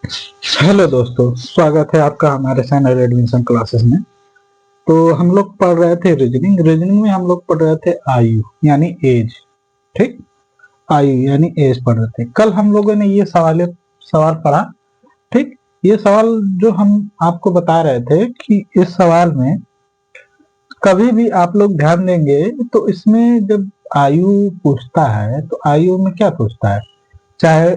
Hello दोस्तों, स्वागत है आपका हमारे चैनल एडमिशन क्लासेस में। तो हम लोग पढ़ रहे थे रीजनिंग। रीजनिंग में हम लोग पढ़ रहे थे आयु यानी एज। ठीक, आयु यानी एज पढ़ रहे थे। कल हम लोगों ने ये सवाल पढ़ा। ठीक, ये सवाल जो हम आपको बता रहे थे कि इस सवाल में कभी भी आप लोग ध्यान देंगे तो इसमें जब आयु पूछता है तो आयु में क्या पूछता है, चाहे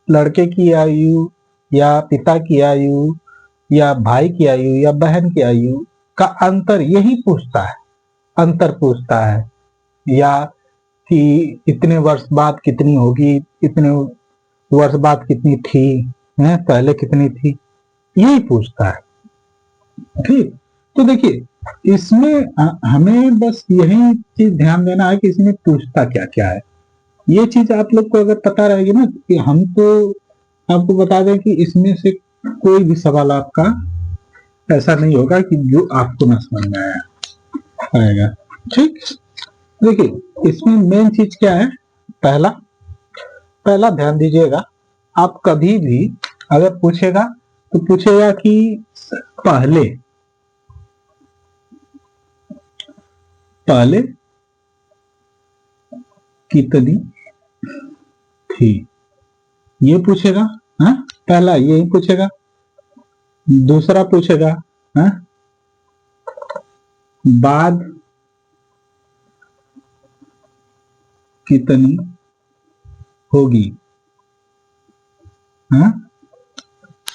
लड़के की आयु या पिता की आयु या भाई की आयु या बहन की आयु का अंतर यही पूछता है। अंतर पूछता है या कि इतने वर्ष बाद कितनी होगी, इतने वर्ष बाद कितनी थी, है पहले कितनी थी, यही पूछता है। ठीक, तो देखिए इसमें हमें बस यही चीज ध्यान देना है कि इसमें पूछता क्या क्या है। ये चीज आप लोग को अगर पता रहेगी ना कि हम तो आपको बता दें कि इसमें से कोई भी सवाल आपका ऐसा नहीं होगा कि जो आपको ना समझ में आएगा। ठीक, देखिए इसमें मेन चीज क्या है। पहला पहला ध्यान दीजिएगा, आप कभी भी अगर पूछेगा तो पूछेगा कि पहले पहले कितनी थी, ये पूछेगा। हाँ, पहला यही पूछेगा। दूसरा पूछेगा हाँ, बाद कितनी होगी, हाँ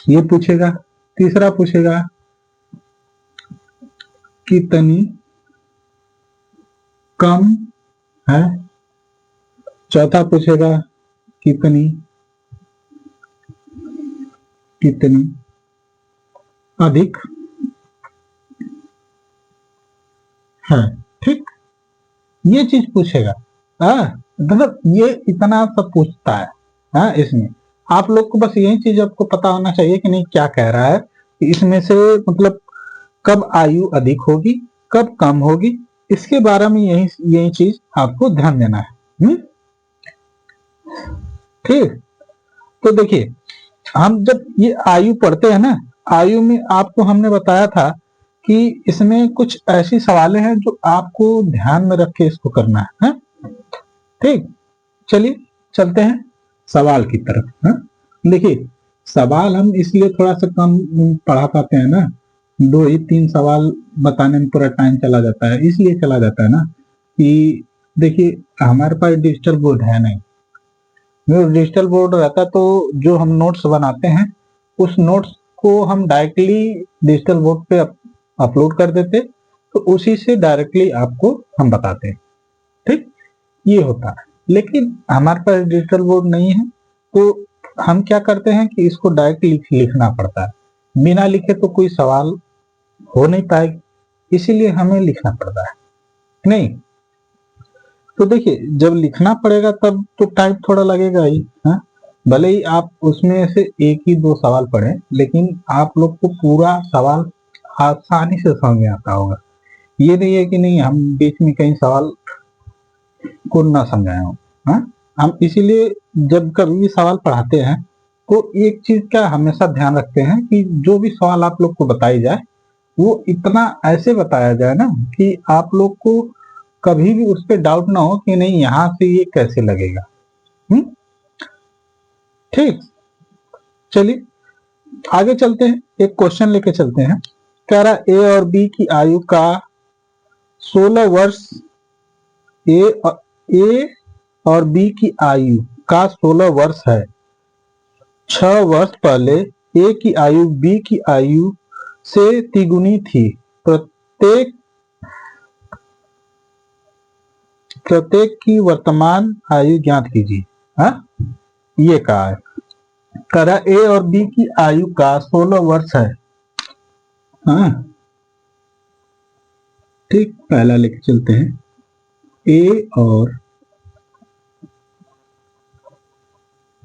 ये पूछेगा। तीसरा पूछेगा कितनी कम है। चौथा पूछेगा कितनी कितनी अधिक है। ठीक, ये चीज पूछेगा। मतलब ये इतना सब पूछता है। इसमें आप लोग को बस यही चीज आपको पता होना चाहिए कि नहीं क्या कह रहा है कि इसमें से मतलब कब आयु अधिक होगी, कब कम होगी, इसके बारे में यही यही चीज आपको ध्यान देना है। ठीक, तो देखिए हम जब ये आयु पढ़ते हैं ना, आयु में आपको हमने बताया था कि इसमें कुछ ऐसी सवालें हैं जो आपको ध्यान में रख के इसको करना है। ठीक, चलिए चलते हैं सवाल की तरफ। देखिए सवाल हम इसलिए थोड़ा सा कम पढ़ा पाते हैं ना, 2 ही 3 सवाल बताने में पूरा टाइम चला जाता है। इसलिए चला जाता है ना कि देखिए हमारे पास डिजिटल बोर्ड है नहीं। जो डिजिटल बोर्ड रहता तो जो हम नोट्स बनाते हैं उस नोट्स को हम डायरेक्टली डिजिटल बोर्ड पे अपलोड कर देते, तो उसी से डायरेक्टली आपको हम बताते। ठीक, ये होता है। लेकिन हमारे पास डिजिटल बोर्ड नहीं है तो हम क्या करते हैं कि इसको डायरेक्ट लिखना पड़ता है। बिना लिखे तो कोई सवाल हो नहीं पाएगा, इसीलिए हमें लिखना पड़ता है। नहीं तो देखिए जब लिखना पड़ेगा तब तो टाइम थोड़ा लगेगा ही। भले ही आप उसमें से 1 ही 2 सवाल पढ़ें, लेकिन आप लोग को पूरा सवाल आसानी से समझ में आता होगा। ये नहीं है कि नहीं हम बीच में कहीं सवाल को ना समझाए हो। हम इसीलिए जब कभी भी सवाल पढ़ाते हैं तो एक चीज का हमेशा ध्यान रखते हैं कि जो भी सवाल आप लोग को बताई जाए वो इतना ऐसे बताया जाए ना कि आप लोग को कभी भी उस पर डाउट ना हो कि नहीं यहाँ से ये कैसे लगेगा। ठीक, चलिए आगे चलते हैं, एक क्वेश्चन लेके चलते हैं। कह रहा ए और बी की आयु का 16 वर्ष, ए ए और बी की आयु का 16 वर्ष है। 6 वर्ष पहले ए की आयु बी की आयु से तिगुनी थी। प्रत्येक प्रत्येक की वर्तमान आयु ज्ञात कीजिए। ये कहा है। करा ए और बी की आयु का 16 वर्ष है। हाँ ठीक, पहला लेके चलते हैं। ए और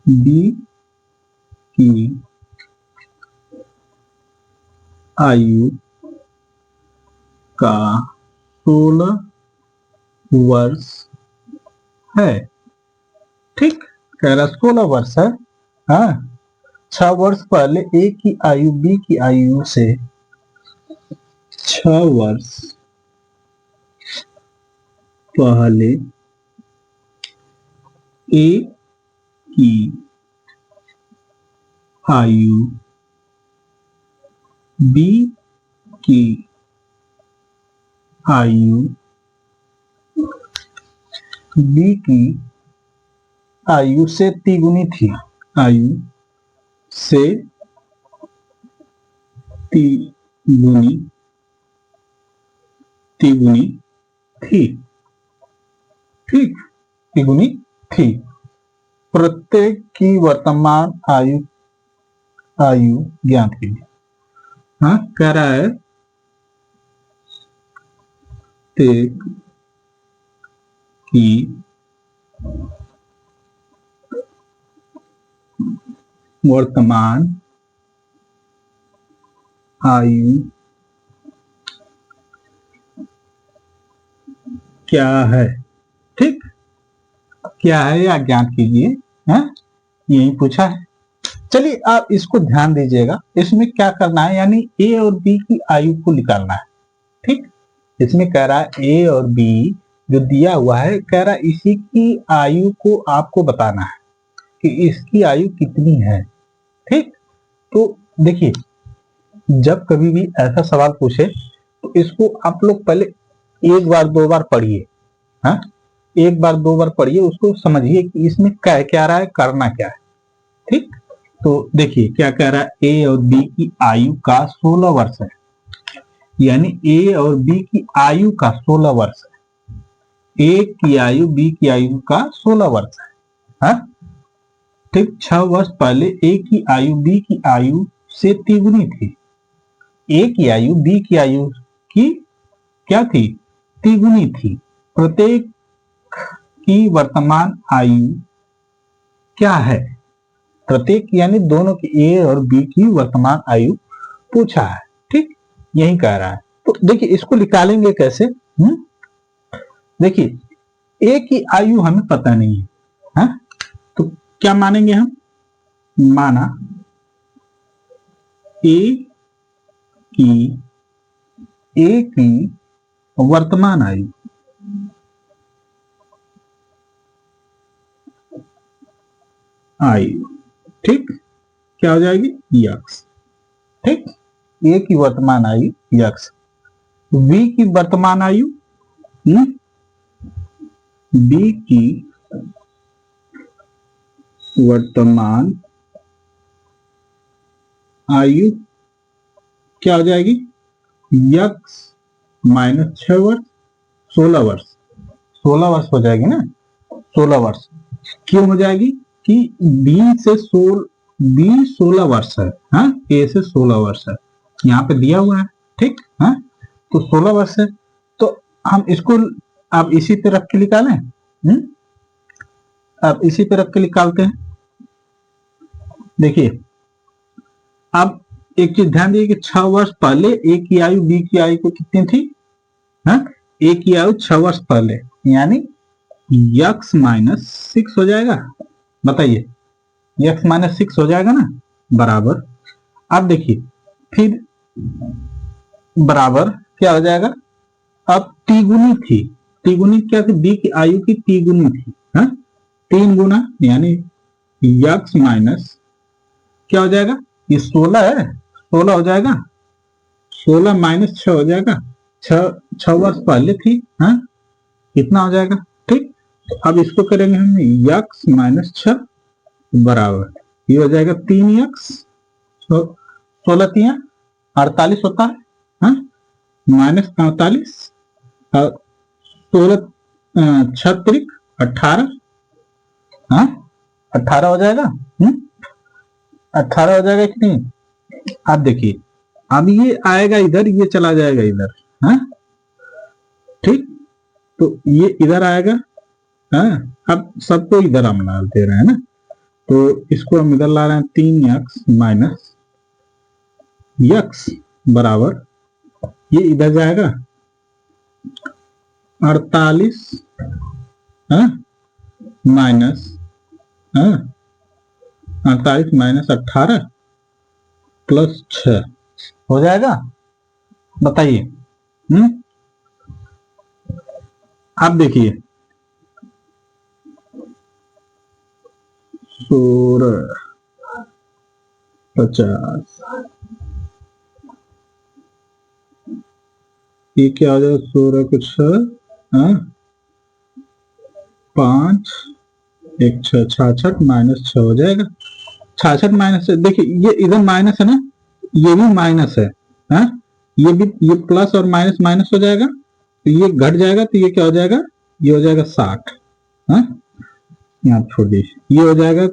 बी की आयु का 16 वर्ष है। ठीक, कह रहा 16 वर्ष है। हाँ, 6 वर्ष पहले ए की आयु बी की आयु से 6 वर्ष पहले ए की आयु बी की आयु बी की आयु से तिगुनी थी, आयु से तिगुनी तिगुनी थी, ठीक, तिगुनी थी। प्रत्येक की वर्तमान आयु आयु ज्ञात कीजिए। हाँ, कह रहा है प्रत्येक की वर्तमान आयु क्या है, ठीक, क्या है या ज्ञात कीजिए। यही पूछा है। चलिए आप इसको ध्यान दीजिएगा, इसमें क्या करना है, यानी ए और बी की आयु को निकालना है, ठीक। इसमें कह रहा है ए और बी जो दिया हुआ है, कह रहा है इसी की आयु को आपको बताना है कि इसकी आयु कितनी है, ठीक। तो देखिए, जब कभी भी ऐसा सवाल पूछे तो इसको आप लोग पहले एक बार दो बार पढ़िए। हाँ, एक बार दो बार पढ़िए, उसको समझिए कि इसमें कह क्या रहा है, करना क्या है, ठीक। तो देखिए क्या कह रहा है, ए और बी की आयु का 16 वर्ष है, यानी ए और बी की आयु का 16 वर्ष है। ए की आयु बी की आयु का 16 वर्ष है, हाँ? ठीक। 6 वर्ष पहले ए की आयु बी की आयु से तिगुनी थी। ए की आयु बी की आयु की क्या थी, तिगुनी थी। प्रत्येक की वर्तमान आयु क्या है, प्रत्येक यानी दोनों की, ए और बी की वर्तमान आयु पूछा है, ठीक, यही कह रहा है। तो देखिए इसको निकालेंगे कैसे। देखिए ए की आयु हमें पता नहीं है, हाँ? तो क्या मानेंगे हम, माना ए की वर्तमान आयु ठीक, क्या हो जाएगी, यक्स, ठीक। ए की वर्तमान आयु यक्स, बी की वर्तमान आयु, बी की वर्तमान आयु क्या हो जाएगी, यक्स माइनस 6 वर्ष, 16 वर्ष, 16 वर्ष हो जाएगी ना, 16 वर्ष। क्यों हो जाएगी कि बी से 16 वर्ष है, हाँ, ए से 16 वर्ष है, यहाँ पे दिया हुआ है, ठीक, हाँ, तो 16 वर्ष है। तो हम इसको आप इसी पे रख के निकालें, आप इसी पे रख के निकालते हैं। देखिए अब एक चीज ध्यान दीजिए कि 6 वर्ष पहले ए की आयु बी की आयु को कितनी थी, हाँ? ए की आयु 6 वर्ष पहले, यानी यक्स माइनस 6 हो जाएगा, बताइए, यक्स माइनस 6 हो जाएगा ना, बराबर। अब देखिए फिर बराबर क्या हो जाएगा, अब तिगुनी थी, तिगुनी क्या थी, बी की आयु की तिगुनी थी, हाँ? 3 गुना, यानी यक्स माइनस क्या हो जाएगा, ये 16 है, 16 हो जाएगा, 16 माइनस 6 हो जाएगा, 6 वर्ष पहले थी, हाँ, कितना हो जाएगा, ठीक। तो अब इसको करेंगे हम यक्स माइनस 6 बराबर, ये हो जाएगा 3 यक्स, 16 3 48 होता है, हाँ, माइनस 48 और 16 6 18, हाँ, 18 हो जाएगा, 18 हो जाएगा कि नहीं। अब देखिए अब ये आएगा इधर, ये चला जाएगा इधर, हाँ, ठीक, तो ये इधर आएगा, हाँ, अब सबको इधर हम ला दे रहे हैं ना, तो इसको हम इधर ला रहे हैं, 3 यक्स माइनस यक्स बराबर, ये इधर जाएगा 48, हाँ, माइनस, हाँ, 48 माइनस 18 प्लस 6 हो जाएगा, बताइए। आप देखिए 16 50, ये क्या हो जाएगा, 16 कुछ 5 1 6 66 माइनस 6 हो जाएगा। 66 माइनस, देखिए ये इधर माइनस है ना, ये भी माइनस है, ये भी, ये प्लस और माइनस माइनस हो जाएगा, तो ये घट जाएगा, तो ये क्या हो जाएगा, ये हो जाएगा 60, यहाँ छोड़ दीजिए, ये हो जाएगा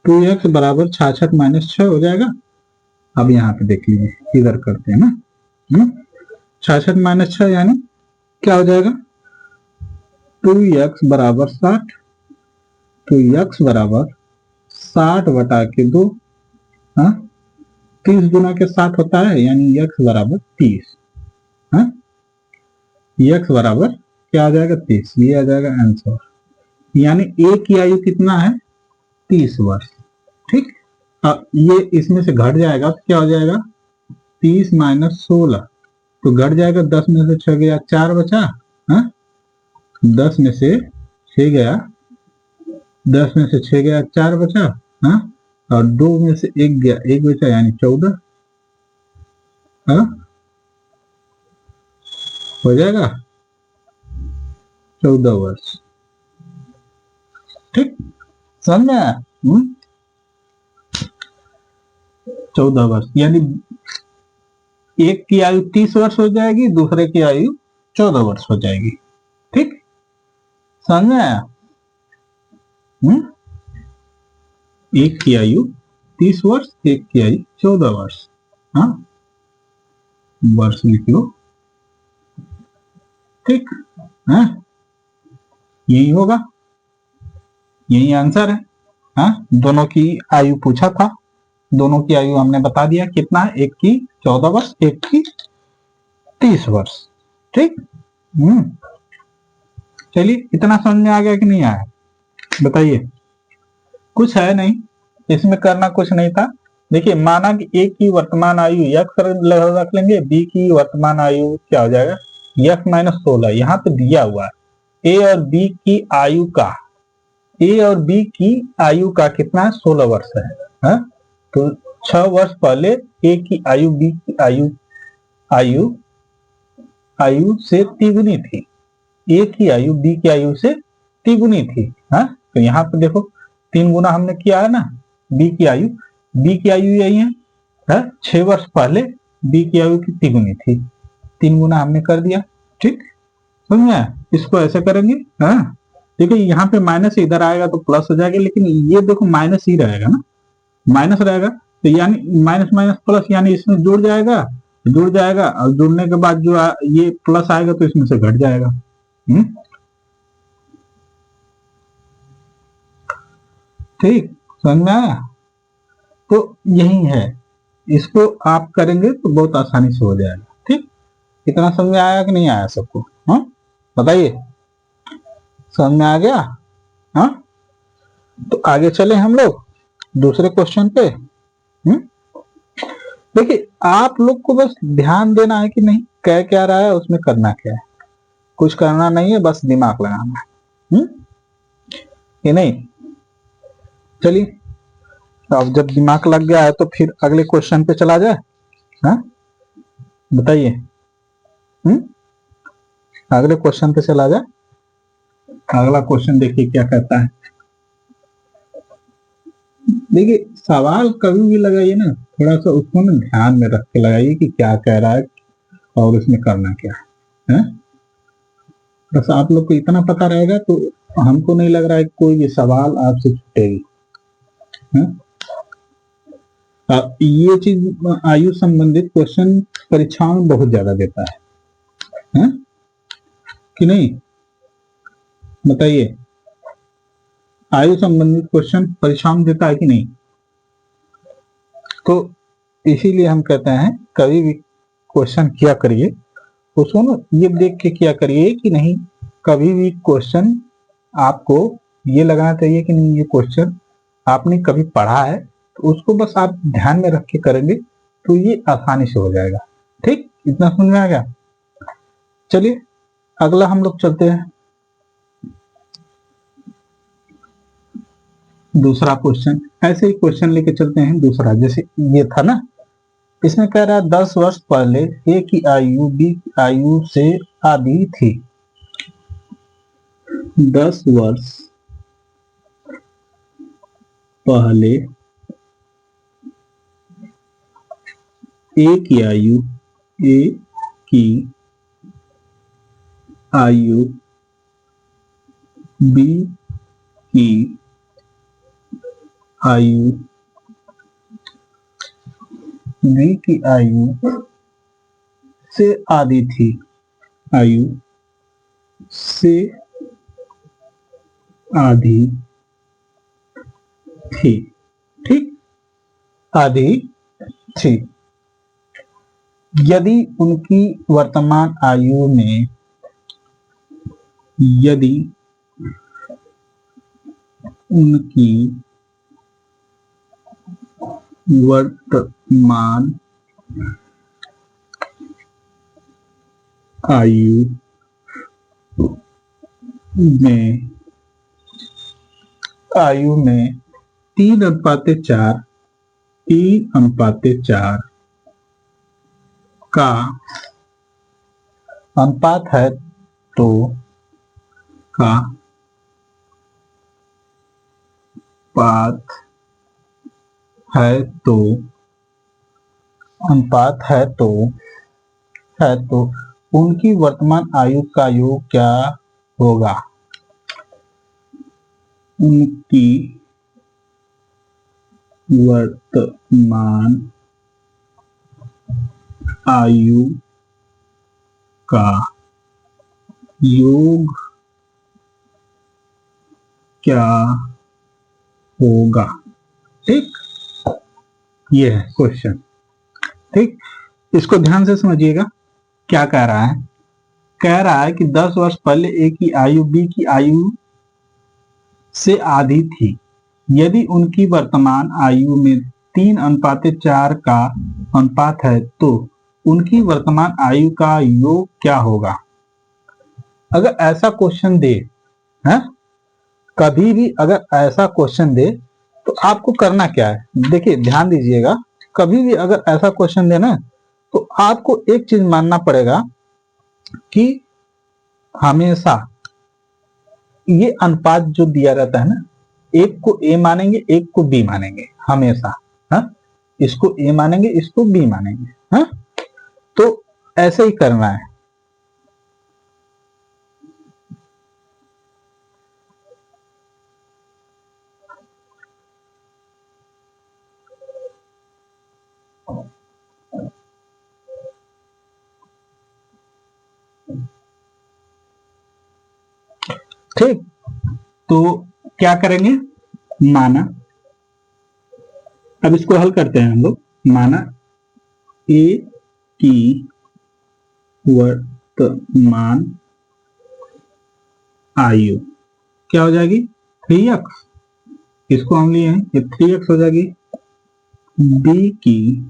2x बराबर 66 माइनस 6 हो जाएगा। अब यहाँ पे देख लीजिए, इधर करते हैं ना, 66 माइनस 6 यानी क्या हो जाएगा, 2x बराबर 60, तो x बराबर 60 बटा के 2, 30 गुना के 60 होता है, यानी x बराबर 30, x बराबर क्या आ जाएगा, 30, ये आ जाएगा आंसर। यानी a की आयु कितना है, 30 वर्ष। ठीक, ये इसमें से घट जाएगा तो क्या हो जाएगा, 30 माइनस 16, तो घट जाएगा, 10 में से 6 गया, 4 बचा, 10 में से 6 गया, 10 में से 6 गया, 4 बचा, और 2 में से 1 गया, 1 बचा, यानी 14 हो जाएगा, 14 वर्ष। ठीक, समझ में आया, 14 वर्ष, यानी एक की आयु 30 वर्ष हो जाएगी, दूसरे की आयु 14 वर्ष हो जाएगी। ठीक, समझ में आया, एक की आयु 30 वर्ष, एक की आयु 14 वर्ष, वर्ष लिख लो। ठीक है, यही होगा, यही आंसर है। दोनों की आयु पूछा था, दोनों की आयु हमने बता दिया कितना है, एक की 14 वर्ष, एक की 30 वर्ष। ठीक, चलिए, इतना समझ में आ गया कि नहीं आया, बताइए। कुछ है नहीं, इसमें करना कुछ नहीं था। देखिए, माना कि ए की वर्तमान आयु x रख लेंगे, बी की वर्तमान आयु क्या हो जाएगा, x माइनस 16, यहाँ पे दिया हुआ है ए और बी की आयु का, ए और बी की आयु का कितना, 16 वर्ष है, तो 6 वर्ष पहले ए की आयु बी की आयु से तिगुनी थी, ए की आयु बी की आयु से तिगुनी थी, तो यहाँ पे देखो 3 गुना हमने किया है ना, बी की आयु यही है, 6 वर्ष पहले बी की आयु की तिगुनी थी, 3 गुना हमने कर दिया। ठीक, समझे, इसको ऐसे करेंगे, देखिए यहाँ पे माइनस इधर आएगा तो प्लस हो जाएगा, लेकिन ये देखो माइनस ही रहेगा ना, माइनस रहेगा, तो यानी माइनस माइनस प्लस, यानी इसमें जुड़ जाएगा, और जुड़ने के बाद जो ये प्लस आएगा तो इसमें से घट जाएगा। ठीक, समझ में आया, तो यही है, इसको आप करेंगे तो बहुत आसानी से हो जाएगा। ठीक, इतना समझ में आया कि नहीं आया सबको, बताइए, समझ में आ गया, तो आगे चले हम लोग दूसरे क्वेश्चन पे। देखिए, आप लोग को बस ध्यान देना है कि नहीं कह क्या रहा है, उसमें करना क्या है, कुछ करना नहीं है, बस दिमाग लगाना है, कि नहीं। चलिए, अब जब दिमाग लग गया है तो फिर अगले क्वेश्चन पे चला जाए, बताइए, अगले क्वेश्चन पे चला जाए। अगला क्वेश्चन देखिए क्या कहता है। देखिए, सवाल कभी भी लगाइए ना, थोड़ा सा उसको ना ध्यान में रख के लगाइए कि क्या कह रहा है और उसमें करना क्या है, बस आप लोग को इतना पता रहेगा तो हमको नहीं लग रहा है कोई भी सवाल आपसे छूटेगी। ये चीज आयु संबंधित क्वेश्चन परीक्षाओं में बहुत ज्यादा देता है कि नहीं, बताइए, आयु संबंधित क्वेश्चन परीक्षाओं में देता है कि नहीं। तो इसीलिए हम कहते हैं कभी भी क्वेश्चन किया करिए, उसको ना ये देख के किया करिए कि नहीं, कभी भी क्वेश्चन आपको ये लगाना चाहिए कि नहीं, ये क्वेश्चन आपने कभी पढ़ा है तो उसको बस आप ध्यान में रख के करेंगे तो ये आसानी से हो जाएगा। ठीक, इतना समझ में आ गया। चलिए अगला हम लोग चलते हैं, दूसरा क्वेश्चन। ऐसे ही क्वेश्चन लेके चलते हैं दूसरा। जैसे ये था ना, इसमें कह रहा है 10 वर्ष पहले ए की आयु बी की आयु से आधी थी। 10 वर्ष पहले ए की आयु बी की आयु बी की आयु से आधी थी। आयु से आधी थी। ठीक, आधी थी। यदि उनकी वर्तमान आयु में वर्तमान आयु में 3:4 का अनुपात है तो उनकी वर्तमान आयु का योग क्या होगा? उनकी वर्तमान आयु का योग क्या होगा? ठीक, ये है क्वेश्चन। ठीक, इसको ध्यान से समझिएगा। क्या कह रहा है? कह रहा है कि 10 वर्ष पहले ए की आयु बी की आयु से आधी थी। यदि उनकी वर्तमान आयु में 3:4 का अनुपात है तो उनकी वर्तमान आयु का योग क्या होगा? अगर ऐसा क्वेश्चन दे, है कभी भी अगर ऐसा क्वेश्चन दे तो आपको करना क्या है? देखिए ध्यान दीजिएगा, कभी भी अगर ऐसा क्वेश्चन दे ना तो आपको एक चीज मानना पड़ेगा कि हमेशा ये अनुपात जो दिया रहता है ना, एक को ए मानेंगे एक को बी मानेंगे हमेशा। हाँ, इसको ए मानेंगे इसको बी मानेंगे। हाँ, तो ऐसे ही करना है। ठीक, तो क्या करेंगे? माना, अब इसको हल करते हैं हम लोग। माना ए की वर्तमान आयु क्या हो जाएगी? 3x। इसको हम लिए हैं, ये 3x हो जाएगी। बी की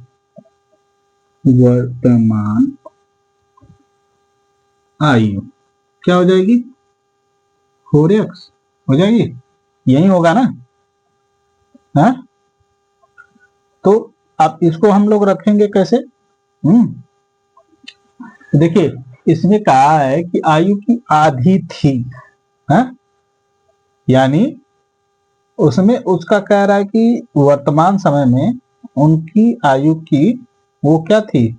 वर्तमान आयु क्या हो जाएगी? 4x हो जाएगी। यही होगा ना? हाँ, तो अब इसको हम लोग रखेंगे कैसे? देखिए इसमें कहा है कि आयु की आधी थी। हाँ, यानी उसमें उसका कह रहा है कि वर्तमान समय में उनकी आयु की वो क्या थी?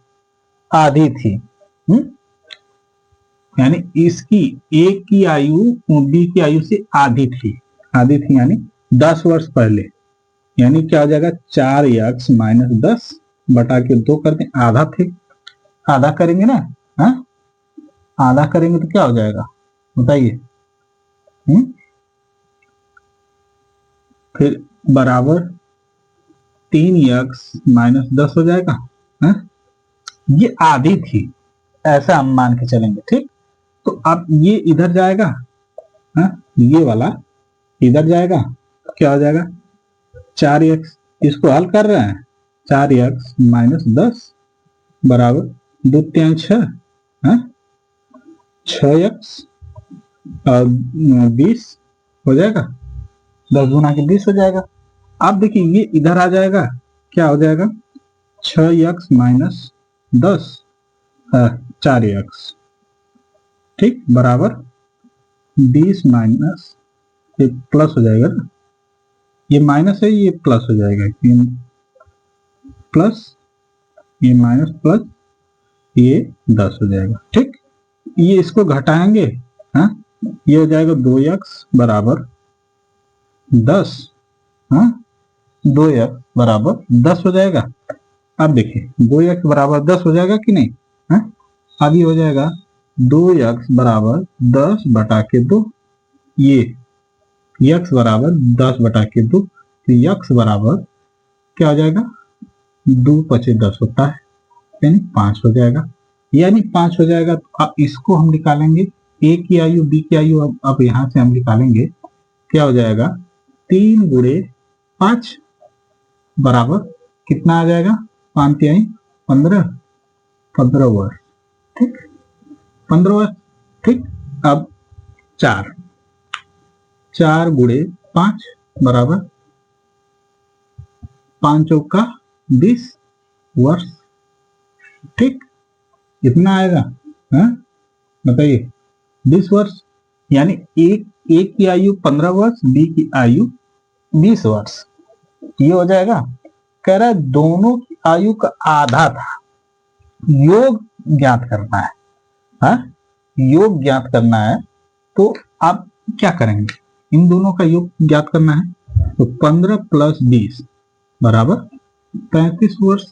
आधी थी। यानी इसकी ए की आयु बी की आयु से आधी थी। आधी थी यानी 10 वर्ष पहले। यानी क्या हो जाएगा? 4x - 10 बटा के 2 करके आधा थे। आधा करेंगे ना? हाँ, आधा करेंगे तो क्या हो जाएगा बताइए? फिर बराबर 3x - 10 हो जाएगा। हाँ? ये आधी थी, ऐसा हम मान के चलेंगे। ठीक, तो अब ये इधर जाएगा। हाँ? ये वाला इधर जाएगा तो क्या हो जाएगा? 4x, इसको हल कर रहे हैं, 4x माइनस 10 बराबर 2 3 6, 6x और 20 हो जाएगा, 10 गुना के 20 हो जाएगा। अब देखिए ये इधर आ जाएगा, क्या हो जाएगा, 6x माइनस 10 4x, ठीक, बराबर 20 माइनस, ये प्लस हो जाएगा ना, ये माइनस है ये प्लस हो जाएगा, प्लस ये माइनस प्लस ये 10 हो जाएगा, ठीक। ये इसको घटाएंगे, ये हो जाएगा 2x बराबर 10, 2x बराबर 10 हो जाएगा। अब देखिए 2x बराबर 10 हो जाएगा कि नहीं, अब ये हो जाएगा 2x बराबर 10 बटा के 2, ये x बराबर 10 बटा के 2, तो x बराबर क्या हो जाएगा, 2 पचे 10 होता है, यानी 5 हो जाएगा, यानी 5 हो जाएगा। तो अब इसको हम निकालेंगे, a की आयु b की आयु, अब यहां से हम निकालेंगे, क्या हो जाएगा, 3 गुणे 5 बराबर कितना आ जाएगा, 5 तिहाई 15, 15 वर्ष, ठीक, 15 वर्ष, ठीक। अब 4 गुणे 5 बराबर 5 चौका 20 वर्ष, ठीक, इतना आएगा, बताइए 20 वर्ष, यानी ए की आयु 15 वर्ष, बी की आयु 20 वर्ष, ये हो जाएगा। कह रहा है दोनों की आयु का आधा था, योग ज्ञात करना है, योग ज्ञात करना है, तो आप क्या करेंगे, इन दोनों का योग ज्ञात करना है, तो 15 प्लस 20 बराबर 35 वर्ष,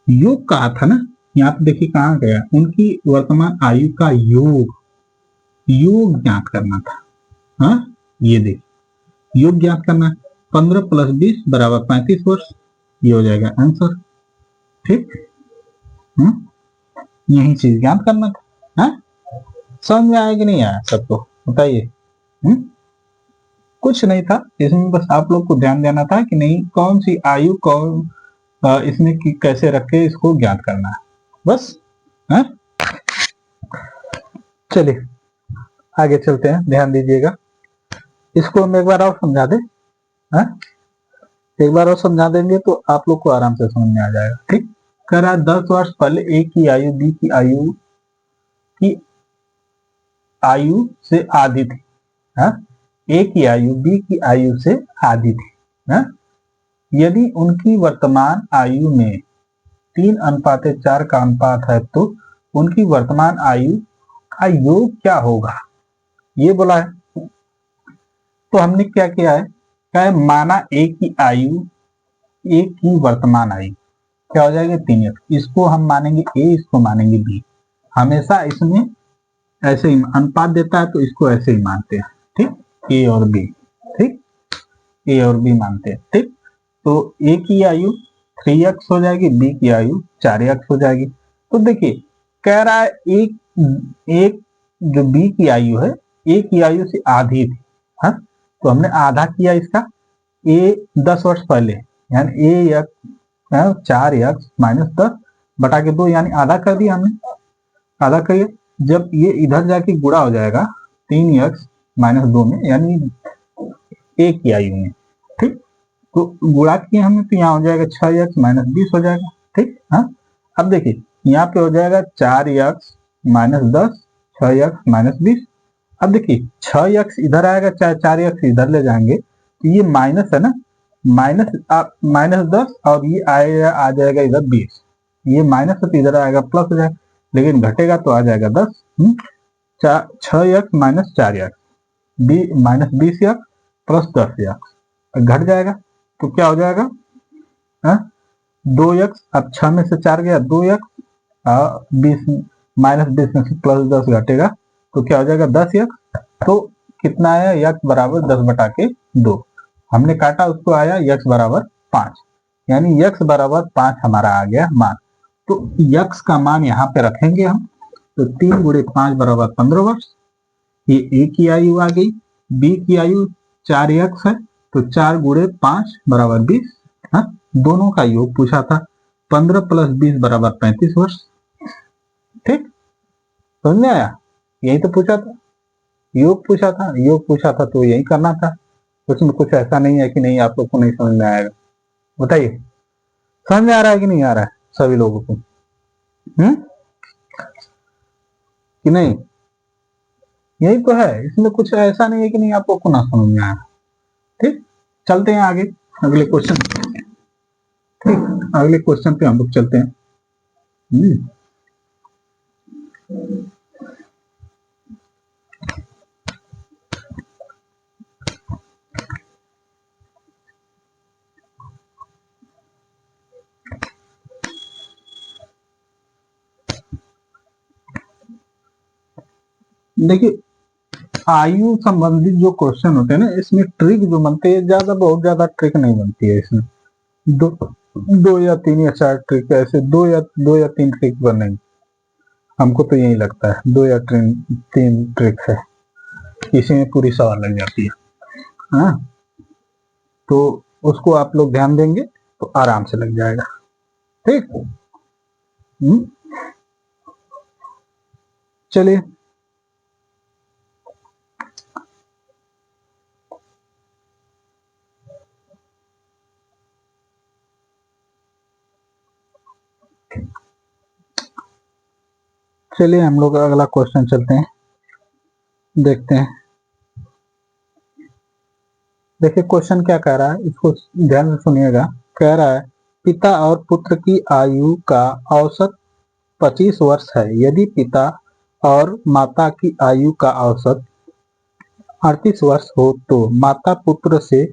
योग कहा था ना, यहाँ पे देखिए कहाँ गया, उनकी वर्तमान आयु का योग ज्ञात करना था, ये देखिए योग ज्ञात करना है, 15 प्लस 20 बराबर 35 वर्ष, ये हो जाएगा आंसर, ठीक, यही चीज ज्ञात करना था, समझ में आया कि नहीं आया सबको, बताइए। कुछ नहीं था इसमें, बस आप लोग को ध्यान देना था कि नहीं कौन सी आयु कौन इसमें कैसे रखे, इसको ज्ञात करना है बस, चलिए आगे चलते हैं, ध्यान दीजिएगा, इसको हम एक बार और समझा दे, एक बार और समझा देंगे तो आप लोग को आराम से समझ में आ जाएगा, ठीक। कह रहा है 10 वर्ष पहले ए की आयु बी की आयु से आधी थी, ए की आयु बी की आयु से आधी थी, यदि उनकी वर्तमान आयु में 3:4 का अनुपात है तो उनकी वर्तमान आयु का योग क्या होगा, ये बोला है। तो हमने क्या किया है, क्या है, माना ए की आयु, ए की वर्तमान आयु क्या हो जाएगी 3x, इसको हम मानेंगे ए, इसको मानेंगे बी, हमेशा इसमें ऐसे ही अनुपात देता है तो इसको ऐसे ही मानते हैं, ठीक, ए और बी, ठीक, ए और बी मानते हैं, ठीक। तो ए की आयु 3x हो जाएगी, बी की आयु 4x हो जाएगी। तो देखिए कह रहा है एक जो बी की आयु है ए की आयु से आधी थी, तो हमने आधा किया इसका, ए 10 वर्ष पहले, यानी ए 4x माइनस 10 बटा के 2, यानी आधा कर दिया हमने, आधा करिए, जब ये इधर जाके गुणा हो जाएगा 3x माइनस 2 में, यानी ए की आयु में, ठीक, तो गुणा किए हमने तो यहाँ हो जाएगा 6x माइनस 20 हो जाएगा, ठीक, अब देखिए यहाँ पे हो जाएगा 4x माइनस 10, 6x माइनस 20, अब देखिए 6x इधर आएगा, चाहे 4x इधर ले जाएंगे तो ये माइनस है ना, माइनस 10 और ये आएगा, आ जाएगा इधर 20, ये माइनस है तो इधर आएगा प्लस हो जाएगा, लेकिन घटेगा तो आ जाएगा 10, 6x minus 4x minus 20x plus 10x घट जाएगा, तो क्या हो जाएगा, 2x, अब 6 में से 4 गया 2x, 20 माइनस 20 में से प्लस 10 घटेगा तो क्या हो जाएगा 10x, तो कितना आया, x बराबर 10 बटा के 2, हमने काटा उसको आया x बराबर 5, यानी x बराबर 5 हमारा आ गया मान। तो x का मान यहाँ पे रखेंगे हम, तो 3 गुणे 5 बराबर 15 वर्ष, ये a की आयु आ गई, b की आयु 4x है, तो 4 गुणे 5 बराबर 20। हाँ, दोनों का योग पूछा था। 15 प्लस 20 बराबर 35 वर्ष। ठीक, समझ में आया? यही तो पूछा था, योग पूछा था, योग पूछा था तो यही करना था। उसमें कुछ ऐसा नहीं है कि नहीं आप लोग को नहीं समझ में आएगा। बताइए, समझ में आ रहा है कि नहीं आ रहा है सभी लोगों को? कि नहीं? यही तो है, इसमें कुछ ऐसा नहीं है कि नहीं आप लोग को ना समझ में आया। ठीक, चलते हैं आगे अगले क्वेश्चन। ठीक, अगले क्वेश्चन पे हम लोग चलते हैं। देखिए, आयु संबंधित जो क्वेश्चन होते हैं ना, इसमें ट्रिक जो बनते हैं बहुत ज्यादा ट्रिक नहीं बनती है इसमें। दो या तीन या चार ट्रिक, ऐसे दो या तीन ट्रिक बनेंगे। हमको तो यही लगता है 2 या 3 ट्रिक है, इसी में पूरी सवाल लग जाती है। हाँ, तो उसको आप लोग ध्यान देंगे तो आराम से लग जाएगा। ठीक, चलिए हम लोग अगला क्वेश्चन चलते हैं, देखते हैं। देखिए क्वेश्चन क्या कह रहा है, इसको ध्यान से सुनिएगा। कह रहा है पिता और पुत्र की आयु का औसत 25 वर्ष है। यदि पिता और माता की आयु का औसत 38 वर्ष हो तो माता पुत्र से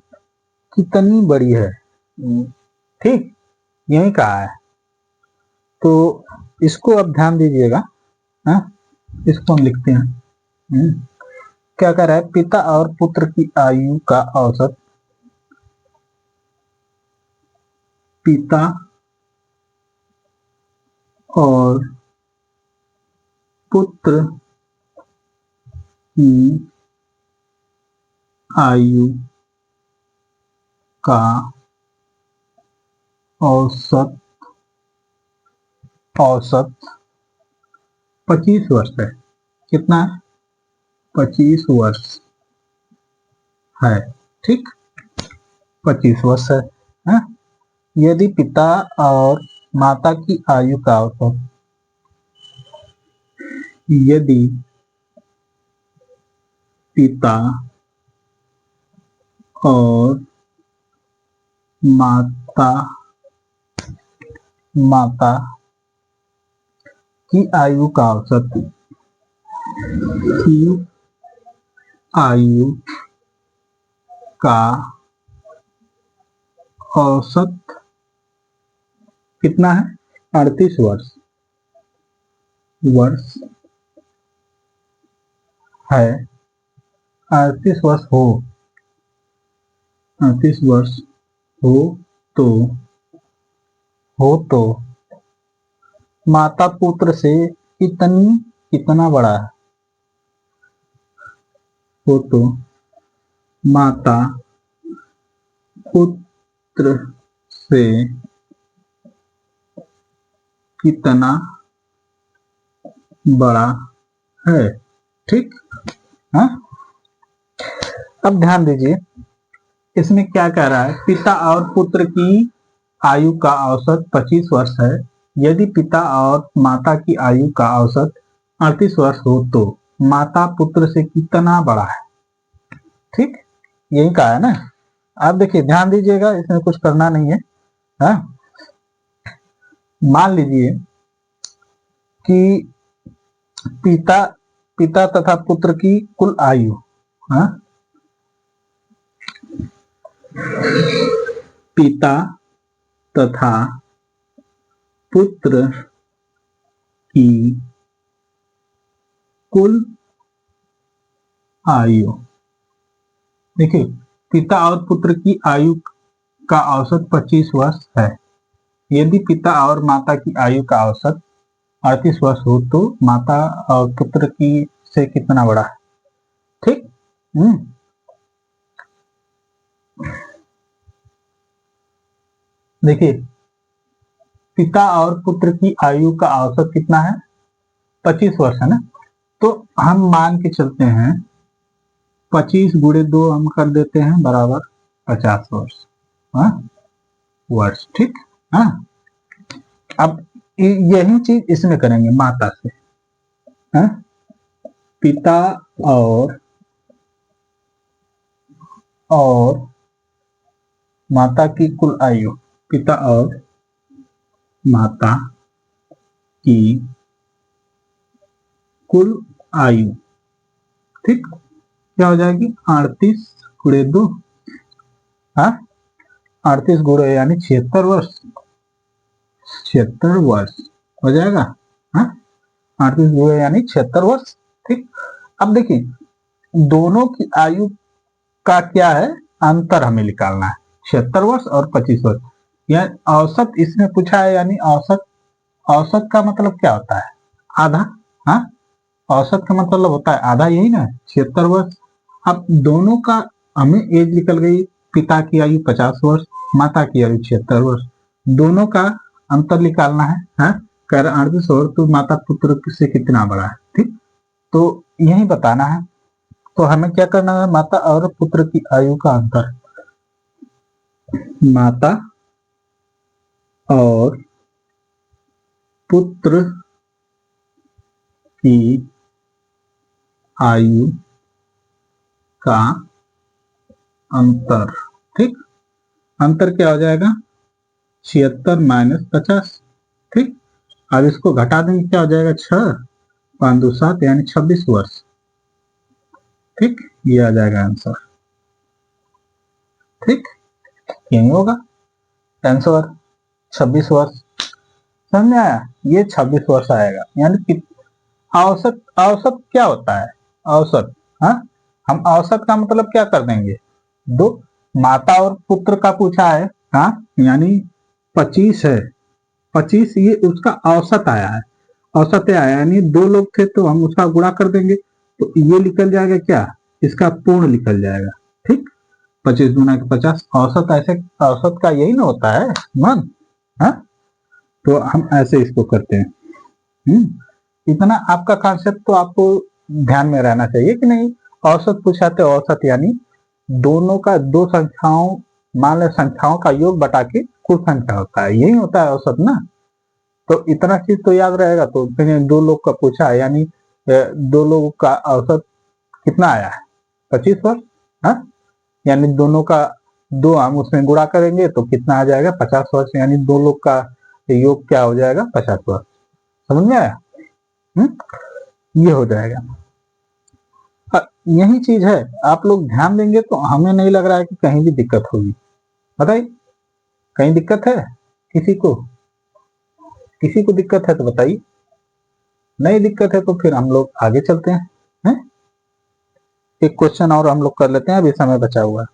कितनी बड़ी है? ठीक, यही कहा है। तो इसको अब ध्यान दीजिएगा। हाँ, इसको हम लिखते हैं। क्या कह रहा है, पिता और पुत्र की आयु का औसत, पिता और पुत्र की आयु का औसत 25 वर्ष है। कितना है? 25 वर्ष है। ठीक, 25 वर्ष है। हाँ? यदि पिता और माता की आयु का औसत, यदि पिता और माता की आयु का औसत, की आयु का औसत कितना है? 38 वर्ष है। 38 वर्ष हो, 38 वर्ष हो तो माता पुत्र से कितना बड़ा है? हो तो माता पुत्र से कितना बड़ा है? ठीक, हाँ? अब ध्यान दीजिए, इसमें क्या कह रहा है, पिता और पुत्र की आयु का औसत 25 वर्ष है। यदि पिता और माता की आयु का औसत 38 वर्ष हो तो माता पुत्र से कितना बड़ा है? ठीक, यही कहा है ना। आप देखिए, ध्यान दीजिएगा, इसमें कुछ करना नहीं है। हाँ? मान लीजिए कि पिता तथा पुत्र की कुल आयु, हाँ? पिता तथा पुत्र की कुल आयु, देखिए पिता और पुत्र की आयु का औसत 25 वर्ष है। यदि पिता और माता की आयु का औसत 38 वर्ष हो तो माता और पुत्र की से कितना बड़ा है? ठीक, देखिए, पिता और पुत्र की आयु का औसत कितना है? 25 वर्ष है ना। तो हम मान के चलते हैं 25 गुणे 2 हम कर देते हैं बराबर 50 वर्ष। हाँ, वर्ष, ठीक। हाँ, अब यही चीज इसमें करेंगे माता से। हाँ? पिता और माता की कुल आयु, पिता और माता की कुल आयु, ठीक, क्या हो जाएगी? 38 गुणे 2। हाँ, 38 गुणे यानी 76 वर्ष, 76 वर्ष हो जाएगा। हाँ, 38 गुणे यानी 76 वर्ष, ठीक। अब देखिए, दोनों की आयु का क्या है अंतर हमें निकालना है, 76 वर्ष और 25 वर्ष। यानी औसत इसमें पूछा है, यानी औसत, औसत का मतलब क्या होता है? आधा। हाँ, औसत का मतलब होता है आधा, यही ना, 76 वर्ष। अब दोनों का हमें एज निकल गई, पिता की आयु 50 वर्ष, माता की आयु 76 वर्ष, दोनों का अंतर निकालना है। हाँ, कह रहे 38 वर्ष, तो माता पुत्र से कितना बड़ा है, ठीक, तो यही बताना है। तो हमें क्या करना है? माता और पुत्र की आयु का अंतर, माता और पुत्र की आयु का अंतर, ठीक। अंतर क्या हो जाएगा? 76 माइनस 50, ठीक। अब इसको घटा देंगे, क्या हो जाएगा? 6 5 2 7 यानी 26 वर्ष, ठीक। ये आ जाएगा आंसर, ठीक, यही होगा आंसर, 26 वर्ष। समझ में आया? ये 26 वर्ष आएगा। यानी कि औसत, औसत क्या होता है? औसत, हाँ, हम औसत का मतलब क्या कर देंगे? दो, माता और पुत्र का पूछा है, हाँ, यानी 25 है, 25 ये उसका औसत आया है, औसत आया यानी 2 लोग थे तो हम उसका गुणा कर देंगे, तो ये निकल जाएगा क्या? इसका पूर्ण निकल जाएगा, ठीक। 25 गुना के 50, औसत, ऐसे औसत का यही ना होता है मन। हाँ, तो हम ऐसे इसको करते हैं। इतना आपका कॉन्सेप्ट तो आपको ध्यान में रहना चाहिए कि नहीं। औसत पूछा तो औसत यानी दोनों का, दो संख्याओं, मान लो संख्याओं का योग बटा के कुल संख्या होता है, यही होता है औसत ना। तो इतना चीज तो याद रहेगा। तो फिर 2 लोग का पूछा है, यानी 2 लोगों का औसत कितना आया है? 25 वर्ष। हाँ, यानी दोनों का 2 हम उसमें गुणा करेंगे तो कितना आ जाएगा? 50 वर्ष। यानी 2 लोग का योग क्या हो जाएगा? 50 वर्ष। समझ में आया? ये हो जाएगा। यही चीज है, आप लोग ध्यान देंगे तो हमें नहीं लग रहा है कि कहीं भी दिक्कत होगी। बताइए, कहीं दिक्कत है? किसी को, किसी को दिक्कत है तो बताइए। नहीं दिक्कत है तो फिर हम लोग आगे चलते हैं। एक क्वेश्चन और हम लोग कर लेते हैं, अभी समय बचा हुआ है।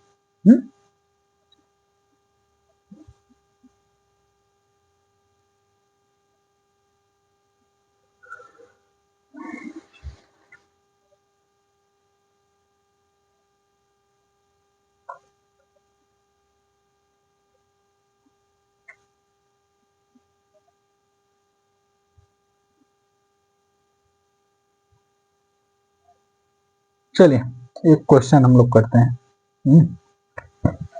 चलिए, एक क्वेश्चन हम लोग करते हैं,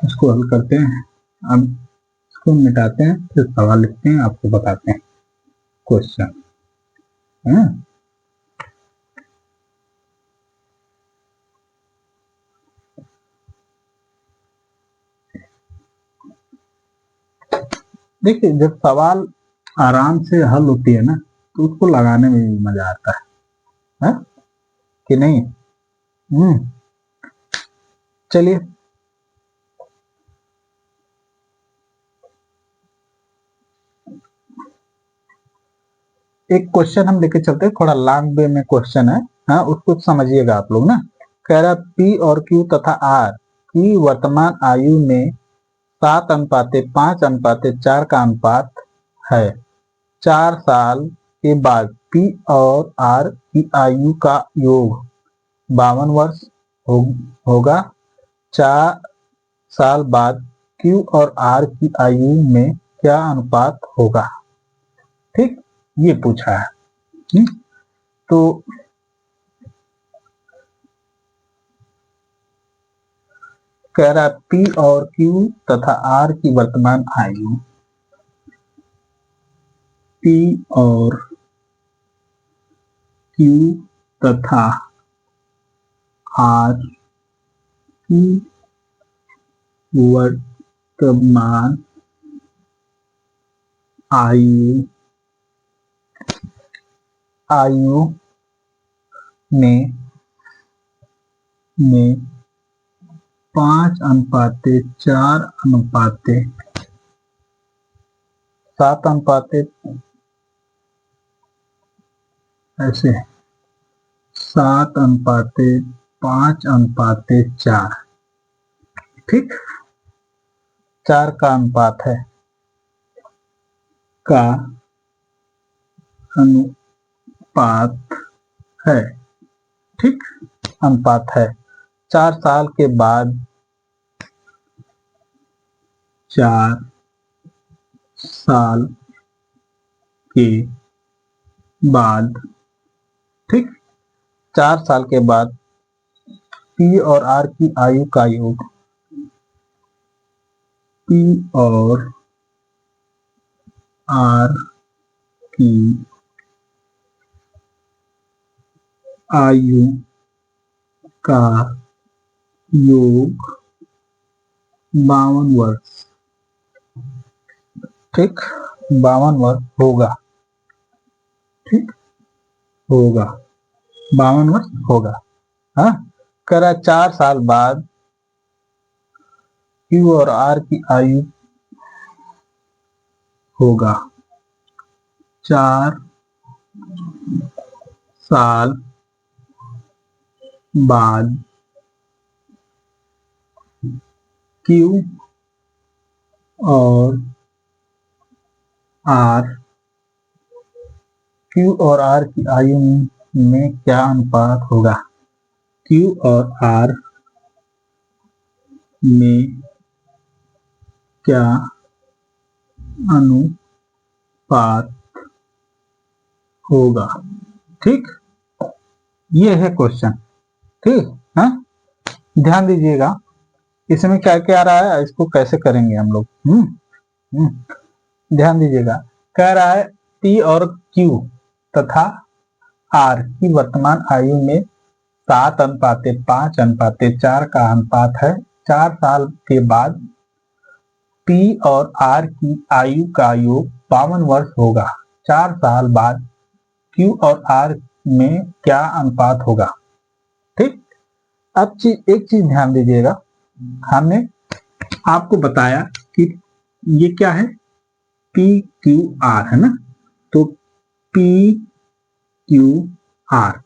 इसको हल करते हैं। अब इसको मिटाते हैं, फिर सवाल लिखते हैं, आपको बताते हैं क्वेश्चन। देखिए, जब सवाल आराम से हल होती है ना, तो उसको लगाने में भी मजा आता है कि नहीं? चलिए, एक क्वेश्चन हम लेके चलते हैं, थोड़ा लॉन्ग वे में क्वेश्चन है। हाँ, उसको समझिएगा आप लोग ना। कह रहा पी और क्यू तथा आर की वर्तमान आयु में 7:5:4 का अनुपात है। 4 साल के बाद पी और आर की आयु का योग 52 वर्ष होगा। 4 साल बाद क्यू और आर की आयु में क्या अनुपात होगा। ठीक, ये पूछा है। तो कह रहा है पी और क्यू तथा आर की वर्तमान आयु, पी और क्यू तथा आर की वर्तमान आयु में 5:4 अनुपाते 7 अनुपाते ऐसे 7:5:4। ठीक, 4 का अनुपात है, का अनुपात है। ठीक, अनुपात है। 4 साल के बाद 4 साल के बाद, ठीक, 4 साल के बाद पी और आर की आयु का योग, पी और आर की आयु का योग 52 वर्ष। ठीक, 52 वर्ष होगा। ठीक, होगा 52 वर्ष होगा। हाँ, करा 4 साल बाद क्यू और आर की आयु होगा 4 साल बाद क्यू और आर की आयु में क्या अनुपात होगा। क्यू और आर में क्या अनुपात होगा। ठीक, ये है क्वेश्चन। ठीक, हाँ, ध्यान दीजिएगा इसमें क्या क्या आ रहा है, इसको कैसे करेंगे हम लोग। ध्यान दीजिएगा, कह रहा है पी और क्यू तथा आर की वर्तमान आयु में 7:5:4 का अनुपात है। 4 साल के बाद पी और आर की आयु का योग 52 वर्ष होगा। 4 साल बाद क्यू और आर में क्या अनुपात होगा। ठीक, अब एक चीज ध्यान दीजिएगा, हमने आपको बताया कि ये क्या है, पी क्यू आर है ना, तो पी क्यू आर,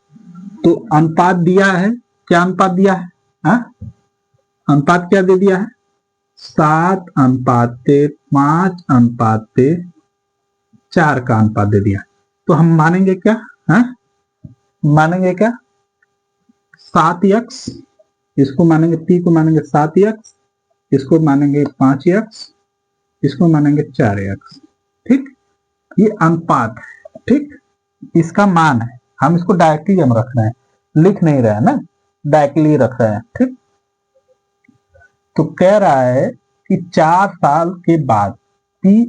तो अनुपात दिया है, क्या अनुपात दिया है, हा? अनुपात क्या दे दिया है, 7:5:4 का अनुपात दे दिया। तो हम मानेंगे क्या, हा? मानेंगे क्या, 7x, इसको मानेंगे, p को मानेंगे 7x, इसको मानेंगे 5x, इसको मानेंगे 4x। ठीक, ये अनुपात है। ठीक, इसका मान है, हम इसको डायरेक्टली हम रख रहे हैं, लिख नहीं रहे हैं ना, डायरेक्टली रख रहे हैं। ठीक, तो कह रहा है कि 4 साल के बाद P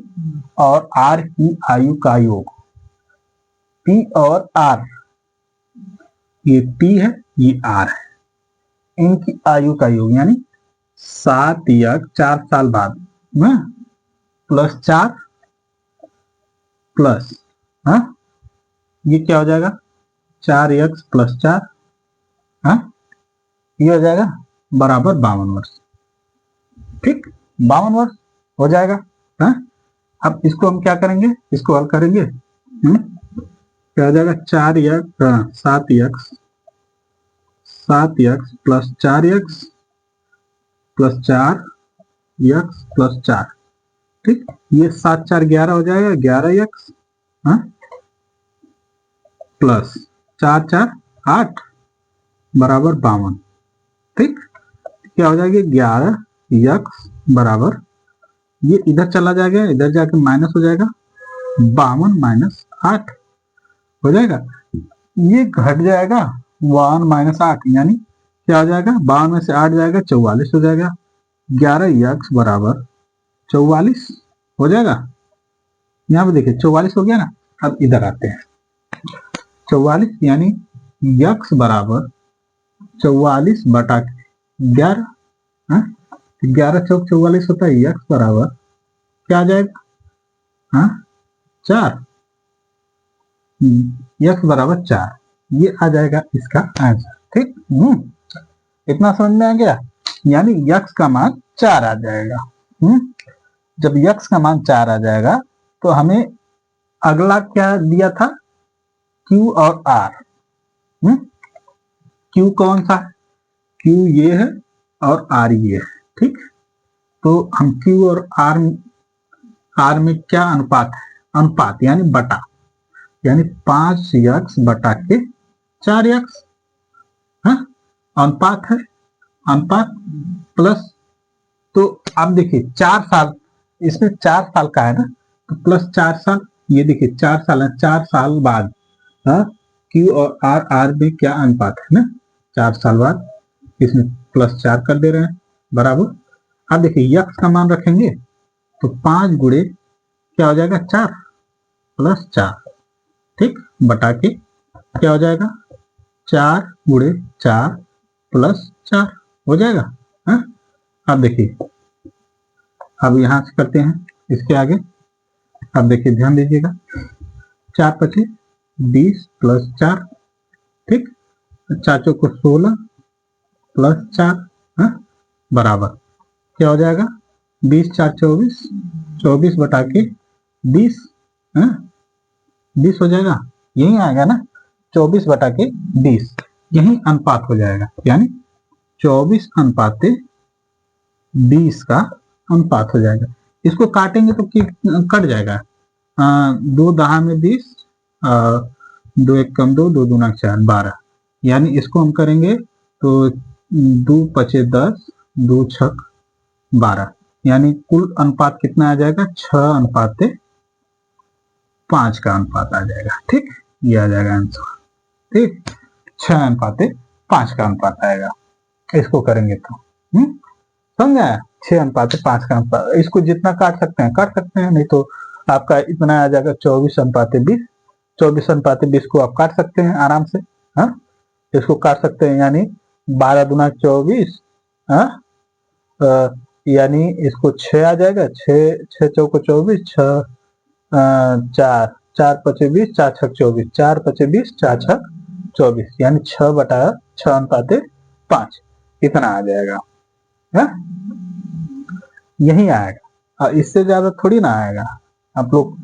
और R की आयु का योग, P और R, ये P है ये R है, इनकी आयु का योग यानी 7 या 4 साल बाद ना, प्लस 4 प्लस, हाँ, ये क्या हो जाएगा 4x + 4, हाँ, ये हो जाएगा बराबर 52 वर्ष। ठीक, 52 वर्ष हो जाएगा। हाँ, अब इसको हम क्या करेंगे, इसको हल करेंगे, क्या हो जाएगा 7x + 4x + 4x + 4। ठीक, ये 7 4 11 हो जाएगा, 11x, हाँ, प्लस 4 4 8 बराबर 52। ठीक, क्या हो जाएगी 11x बराबर ये इधर चला जाएगा, इधर जाके माइनस हो जाएगा, 52 माइनस 8 हो जाएगा। ये घट जाएगा 1 माइनस 8, यानी क्या हो जाएगा, 52 में से 8 जाएगा 44 हो जाएगा। 11x बराबर 44 हो जाएगा। यहाँ पे देखिए 44 हो गया ना। अब इधर आते हैं, 44 यानी x बराबर 44 बटा 11, 11 चौक 44 होता है। x बराबर क्या आ जाएगा, 4, x बराबर 4, ये आ जाएगा इसका आंसर। ठीक, इतना समझ में आ गया। यानी x का मान 4 आ जाएगा। जब x का मान 4 आ जाएगा तो हमें अगला क्या दिया था, q और r। q कौन सा है, q ये है और r ये है। ठीक, तो हम q और r में क्या अनुपात है, अनुपात यानी बटा, यानी 5x बटा के 4x, अनुपात है, अनुपात प्लस। तो आप देखिए 4 साल, इसमें 4 साल का है ना, तो प्लस 4 साल, ये देखिए 4 साल है, 4 साल बाद Q और R में क्या अनुपात है ना, 4 साल बाद इसमें प्लस 4 कर दे रहे हैं बराबर। अब देखिए x का मान रखेंगे तो 5 गुणे क्या हो जाएगा, 4 प्लस 4, ठीक, बटा के क्या हो जाएगा, 4 गुणे 4 प्लस 4 हो जाएगा। अब देखिए, अब यहां से करते हैं इसके आगे। अब देखिए ध्यान दीजिएगा, 4 पचे 20 प्लस 4, ठीक, 4 चौको 16 प्लस 4 बराबर क्या हो जाएगा, 20 4 24, 24 बटा के 20, 20 हो जाएगा, यही आएगा ना, 24 बटा के 20, यही अनुपात हो जाएगा। यानी 24 अनुपाते 20 का अनुपात हो जाएगा। इसको काटेंगे तो कट जाएगा, 2 दहा में 20, 2 एक कम 2, 2 दूना 4, 12। यानी इसको हम करेंगे तो 2 पचे 10, 2 छक 12, यानी कुल अनुपात कितना आ जाएगा, 6 अनुपाते 5 का अनुपात आ जाएगा। ठीक, ये आ जाएगा आंसर। ठीक, 6 अनुपाते 5 का अनुपात आएगा, इसको करेंगे तो समझा, 6 अनुपात 5 का अनुपात। इसको जितना काट सकते हैं काट सकते हैं, नहीं तो आपका इतना आ जाएगा 24 अनुपात 20, 24 अनुपात 20 को आप काट सकते हैं आराम से, इसको काट सकते हैं, यानी 12 दूना 24, यानी इसको 6 आ जाएगा, 6 चौको 24, 6 4 4 पचे 20, 4 छक 24, 4 पचे 20, 4 छक 24, यानी 6 बटा 6 अनुपात 5, इतना आ जाएगा। यही आएगा, इससे ज्यादा थोड़ी ना आएगा। आप लोग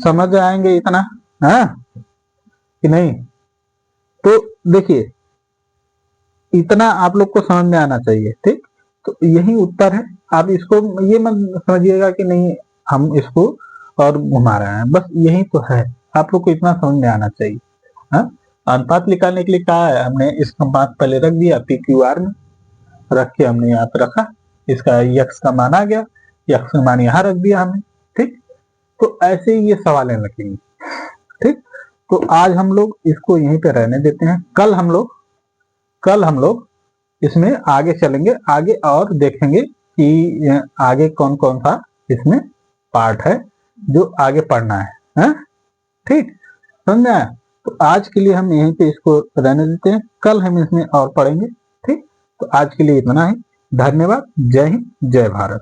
समझ आएंगे इतना, कि नहीं? तो देखिए इतना आप लोग को समझ में आना चाहिए। ठीक, तो यही उत्तर है। आप इसको ये मत समझिएगा कि नहीं हम इसको और घुमा रहे हैं, बस यही तो है। आप लोग को इतना समझ में आना चाहिए। अनुपात निकालने के लिए कहा है हमने, इसका मान पहले रख दिया PQR में, रख के हमने यहाँ पे रखा, इसका x का मान आ गया, x का मान यहाँ रख दिया हमने। ठीक, तो ऐसे ही ये सवालें लगेंगी। ठीक, तो आज हम लोग इसको यहीं पे रहने देते हैं। कल हम लोग इसमें आगे चलेंगे, आगे और देखेंगे कि आगे कौन कौन सा इसमें पार्ट है जो आगे पढ़ना है। ठीक, समझा? तो आज के लिए हम यहीं पे इसको रहने देते हैं, कल हम इसमें और पढ़ेंगे। ठीक, तो आज के लिए इतना ही। धन्यवाद। जय हिंद, जय भारत।